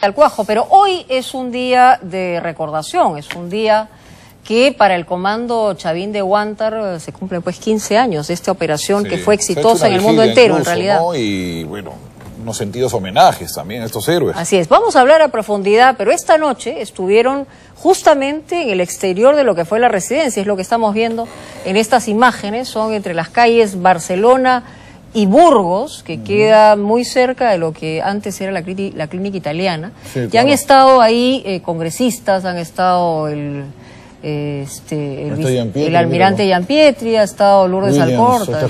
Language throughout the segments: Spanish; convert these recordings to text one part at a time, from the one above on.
Al cuajo, pero hoy es un día de recordación, es un día que para el Comando Chavín de Huántar se cumplen pues 15 años de esta operación que fue exitosa en el mundo entero, incluso, en realidad. ¿No? Y bueno, unos sentidos homenajes también a estos héroes. Así es, vamos a hablar a profundidad, pero esta noche estuvieron justamente en el exterior de lo que fue la residencia, es lo que estamos viendo en estas imágenes, son entre las calles Barcelona y Burgos, que queda muy cerca de lo que antes era la clínica italiana. Sí, claro. Y han estado ahí congresistas, han estado el almirante Gianpietri, ha estado Lourdes Alcorta,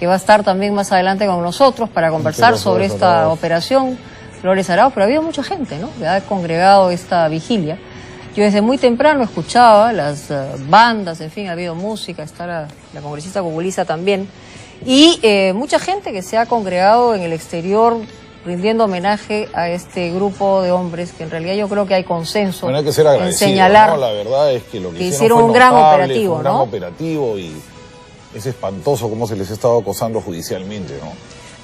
que va a estar también más adelante con nosotros para conversar sobre esta operación, Flores Arauz, pero ha habido mucha gente, ¿no?, que ha congregado esta vigilia. Yo desde muy temprano escuchaba las bandas, en fin, ha habido música, está la congresista Cuculiza también, y mucha gente que se ha congregado en el exterior rindiendo homenaje a este grupo de hombres que en realidad yo creo que hay consenso bueno, hay que ser en señalar, ¿no? La verdad es que lo que hicieron un gran operativo, un gran operativo y es espantoso cómo se les ha estado acosando judicialmente, ¿no?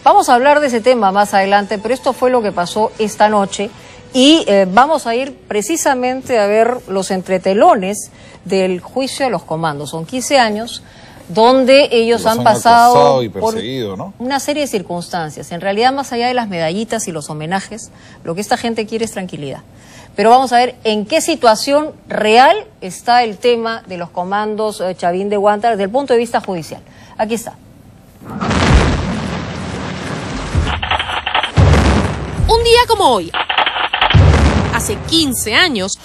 Vamos a hablar de ese tema más adelante, pero esto fue lo que pasó esta noche y vamos a ir precisamente a ver los entretelones del juicio de los comandos. Son 15 años donde ellos han pasado por ¿no? una serie de circunstancias. En realidad, más allá de las medallitas y los homenajes, lo que esta gente quiere es tranquilidad. Pero vamos a ver en qué situación real está el tema de los comandos Chavín de Huántar desde el punto de vista judicial. Aquí está. Un día como hoy, hace 15 años,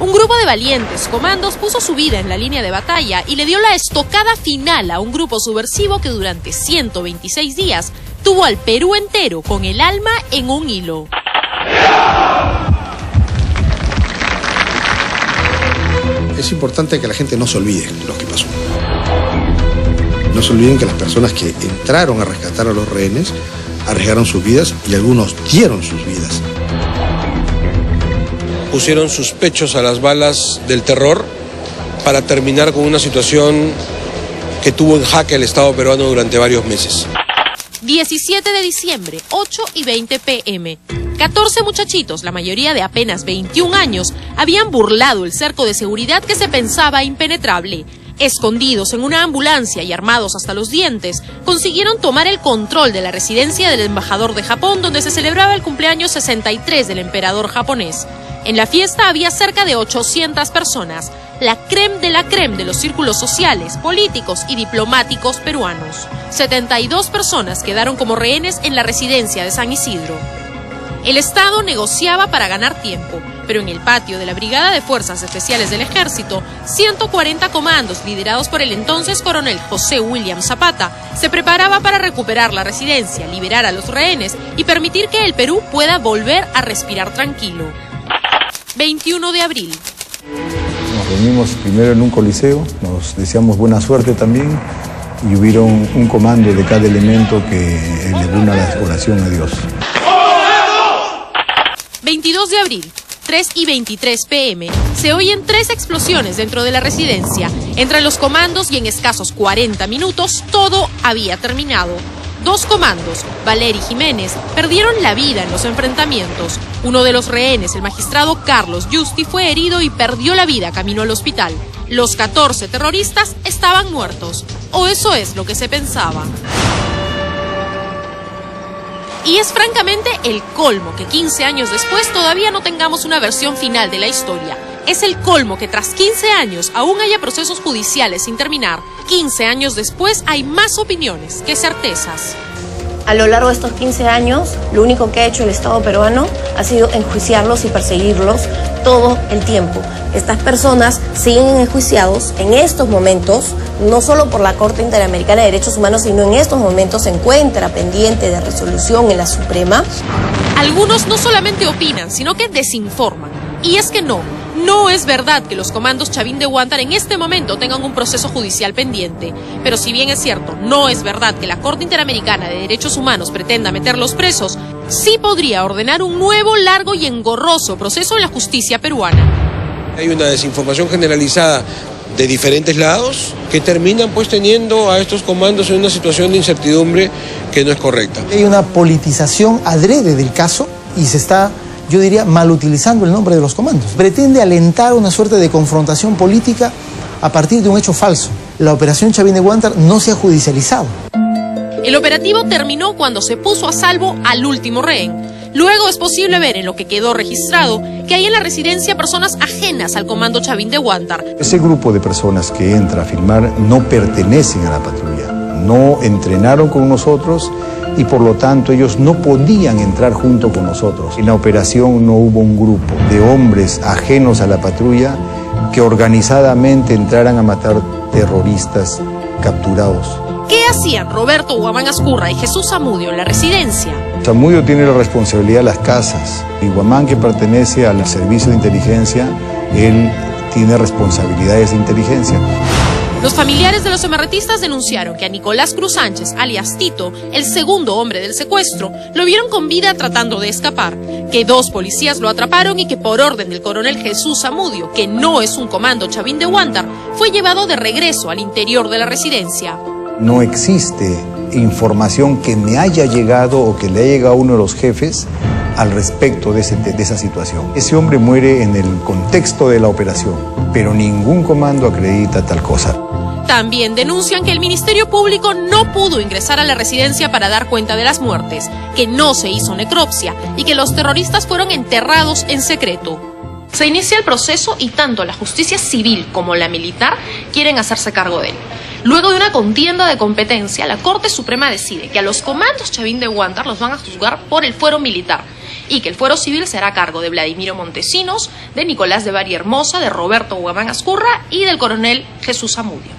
un grupo de valientes comandos puso su vida en la línea de batalla y le dio la estocada final a un grupo subversivo que durante 126 días tuvo al Perú entero con el alma en un hilo. Es importante que la gente no se olvide de lo que pasó. No se olviden que las personas que entraron a rescatar a los rehenes arriesgaron sus vidas y algunos dieron sus vidas. Pusieron sus pechos a las balas del terror para terminar con una situación que tuvo en jaque al Estado peruano durante varios meses. 17 de diciembre, 8:20 p.m. 14 muchachitos, la mayoría de apenas 21 años, habían burlado el cerco de seguridad que se pensaba impenetrable. Escondidos en una ambulancia y armados hasta los dientes, consiguieron tomar el control de la residencia del embajador de Japón, donde se celebraba el cumpleaños 63 del emperador japonés. En la fiesta había cerca de 800 personas, la crème de los círculos sociales, políticos y diplomáticos peruanos. 72 personas quedaron como rehenes en la residencia de San Isidro. El Estado negociaba para ganar tiempo, pero en el patio de la Brigada de Fuerzas Especiales del Ejército, 140 comandos liderados por el entonces coronel José William Zapata se preparaba para recuperar la residencia, liberar a los rehenes y permitir que el Perú pueda volver a respirar tranquilo. 21 de abril. Nos reunimos primero en un coliseo, nos deseamos buena suerte también y hubieron un comando de cada elemento que elevó una oración a Dios. 22 de abril, 3:23 p.m. Se oyen 3 explosiones dentro de la residencia. Entre los comandos y en escasos 40 minutos todo había terminado. 2 comandos, Valeri Jiménez, perdieron la vida en los enfrentamientos. Uno de los rehenes, el magistrado Carlos Justi, fue herido y perdió la vida camino al hospital. Los 14 terroristas estaban muertos, o eso es lo que se pensaba. Y es francamente el colmo que 15 años después todavía no tengamos una versión final de la historia. Es el colmo que tras 15 años aún haya procesos judiciales sin terminar. 15 años después hay más opiniones que certezas. A lo largo de estos 15 años, lo único que ha hecho el Estado peruano ha sido enjuiciarlos y perseguirlos todo el tiempo. Estas personas siguen enjuiciados en estos momentos, no solo por la Corte Interamericana de Derechos Humanos, sino en estos momentos se encuentra pendiente de resolución en la Suprema. Algunos no solamente opinan, sino que desinforman. Y es que no es verdad que los comandos Chavín de Huántar en este momento tengan un proceso judicial pendiente. Pero si bien es cierto, no es verdad que la Corte Interamericana de Derechos Humanos pretenda meterlos presos, sí podría ordenar un nuevo, largo y engorroso proceso en la justicia peruana. Hay una desinformación generalizada de diferentes lados que terminan pues teniendo a estos comandos en una situación de incertidumbre que no es correcta. Hay una politización adrede del caso y se está, yo diría, mal utilizando el nombre de los comandos. Pretende alentar una suerte de confrontación política a partir de un hecho falso. La operación Chavín de Huántar no se ha judicializado. El operativo terminó cuando se puso a salvo al último rehén. Luego es posible ver en lo que quedó registrado que hay en la residencia personas ajenas al comando Chavín de Huántar. Ese grupo de personas que entra a filmar no pertenecen a la patrulla, no entrenaron con nosotros y por lo tanto ellos no podían entrar junto con nosotros. En la operación no hubo un grupo de hombres ajenos a la patrulla que organizadamente entraran a matar terroristas capturados. ¿Qué hacían Roberto Guamán Ascurra y Jesús Zamudio en la residencia? Zamudio tiene la responsabilidad de las casas y Guamán, que pertenece al servicio de inteligencia, él tiene responsabilidades de inteligencia. Los familiares de los emerretistas denunciaron que a Nicolás Cruz Sánchez, alias Tito, el segundo hombre del secuestro, lo vieron con vida tratando de escapar, que 2 policías lo atraparon y que por orden del coronel Jesús Zamudio, que no es un comando Chavín de Huántar, fue llevado de regreso al interior de la residencia. No existe información que me haya llegado o que le haya llegado a uno de los jefes al respecto de esa situación. Ese hombre muere en el contexto de la operación, pero ningún comando acredita tal cosa. También denuncian que el Ministerio Público no pudo ingresar a la residencia para dar cuenta de las muertes, que no se hizo necropsia y que los terroristas fueron enterrados en secreto. Se inicia el proceso y tanto la justicia civil como la militar quieren hacerse cargo de él. Luego de una contienda de competencia, la Corte Suprema decide que a los comandos Chavín de Huántar los van a juzgar por el fuero militar y que el fuero civil será a cargo de Vladimiro Montesinos, de Nicolás de Bari Hermosa, de Roberto Guamán Ascurra y del coronel Jesús Zamudio.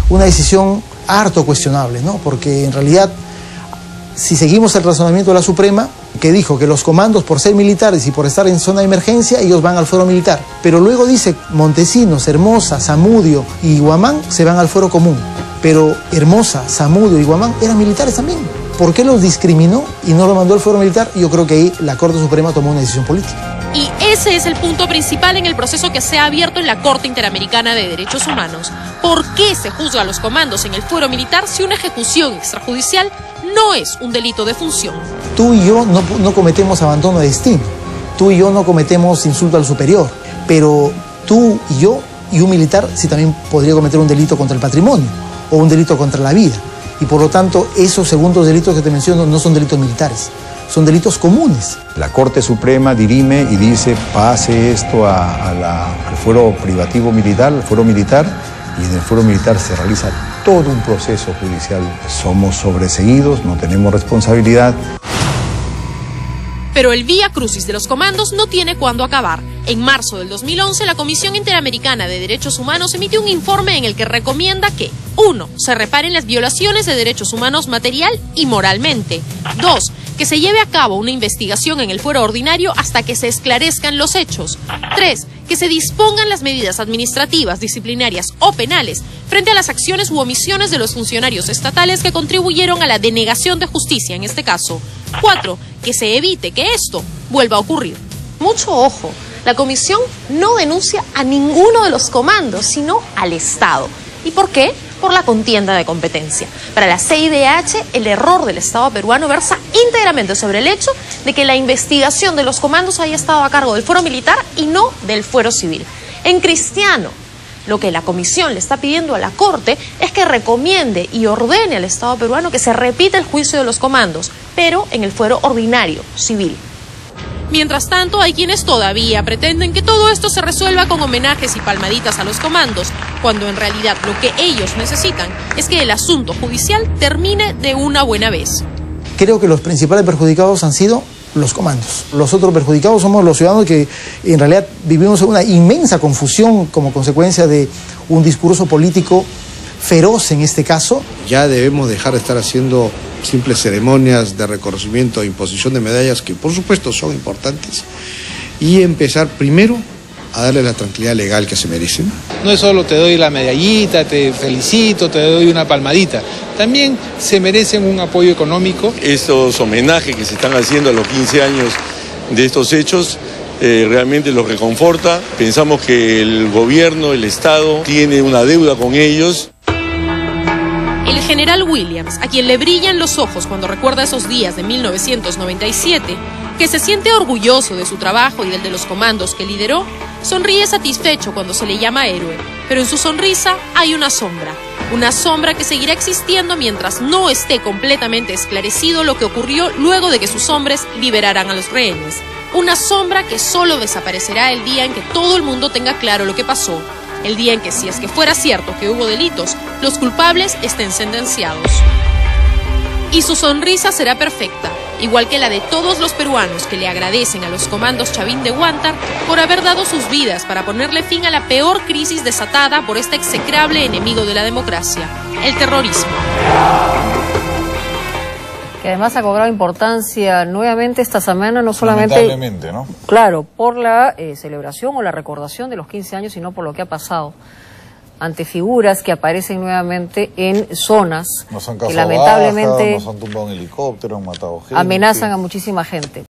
Una decisión harto cuestionable, ¿no? Porque en realidad, si seguimos el razonamiento de la Suprema, que dijo que los comandos, por ser militares y por estar en zona de emergencia, ellos van al fuero militar. Pero luego dice Montesinos, Hermosa, Zamudio y Guamán se van al fuero común. Pero Hermosa, Zamudio y Guamán eran militares también. ¿Por qué los discriminó y no lo mandó al fuero militar? Yo creo que ahí la Corte Suprema tomó una decisión política. Y ese es el punto principal en el proceso que se ha abierto en la Corte Interamericana de Derechos Humanos. ¿Por qué se juzga a los comandos en el fuero militar si una ejecución extrajudicial no es un delito de función? Tú y yo no cometemos abandono de destino. Tú y yo no cometemos insulto al superior. Pero tú y yo y un militar sí también podría cometer un delito contra el patrimonio o un delito contra la vida. Y por lo tanto, esos segundos delitos que te menciono no son delitos militares, son delitos comunes. La Corte Suprema dirime y dice, pase esto al fuero privativo militar, al fuero militar, y en el fuero militar se realiza todo un proceso judicial. Somos sobreseídos, no tenemos responsabilidad. Pero el vía crucis de los comandos no tiene cuándo acabar. En marzo del 2011, la Comisión Interamericana de Derechos Humanos emitió un informe en el que recomienda que 1. Se reparen las violaciones de derechos humanos material y moralmente. 2. Que se lleve a cabo una investigación en el fuero ordinario hasta que se esclarezcan los hechos. 3. Que se dispongan las medidas administrativas, disciplinarias o penales frente a las acciones u omisiones de los funcionarios estatales que contribuyeron a la denegación de justicia en este caso. 4. Que se evite que esto vuelva a ocurrir. Mucho ojo, la comisión no denuncia a ninguno de los comandos, sino al Estado. ¿Y por qué? Por la contienda de competencia. Para la CIDH, el error del Estado peruano versa íntegramente sobre el hecho de que la investigación de los comandos haya estado a cargo del fuero militar y no del fuero civil. En Cristiano, lo que la comisión le está pidiendo a la Corte es que recomiende y ordene al Estado peruano que se repita el juicio de los comandos, pero en el fuero ordinario, civil. Mientras tanto, hay quienes todavía pretenden que todo esto se resuelva con homenajes y palmaditas a los comandos, cuando en realidad lo que ellos necesitan es que el asunto judicial termine de una buena vez. Creo que los principales perjudicados han sido los comandos. Los otros perjudicados somos los ciudadanos que en realidad vivimos una inmensa confusión como consecuencia de un discurso político feroz en este caso. Ya debemos dejar de estar haciendo simples ceremonias de reconocimiento e imposición de medallas, que por supuesto son importantes, y empezar primero a darle la tranquilidad legal que se merecen. No es solo te doy la medallita, te felicito, te doy una palmadita. También se merecen un apoyo económico. Estos homenajes que se están haciendo a los 15 años de estos hechos realmente los reconforta. Pensamos que el gobierno, el Estado, tiene una deuda con ellos. El El general Williams, a quien le brillan los ojos cuando recuerda esos días de 1997, que se siente orgulloso de su trabajo y del de los comandos que lideró, sonríe satisfecho cuando se le llama héroe, pero en su sonrisa hay una sombra que seguirá existiendo mientras no esté completamente esclarecido lo que ocurrió luego de que sus hombres liberaran a los rehenes. Una sombra que solo desaparecerá el día en que todo el mundo tenga claro lo que pasó, el día en que, si es que fuera cierto que hubo delitos, los culpables estén sentenciados. Y su sonrisa será perfecta, igual que la de todos los peruanos que le agradecen a los comandos Chavín de Huántar por haber dado sus vidas para ponerle fin a la peor crisis desatada por este execrable enemigo de la democracia, el terrorismo. Que además ha cobrado importancia nuevamente esta semana, no solamente... Lamentablemente, ¿no? Claro, por la celebración o la recordación de los 15 años, sino por lo que ha pasado ante figuras que aparecen nuevamente en zonas Nos han que causado lamentablemente bajas, nos han tumbado un helicóptero, han matado gente. amenazan a muchísima gente.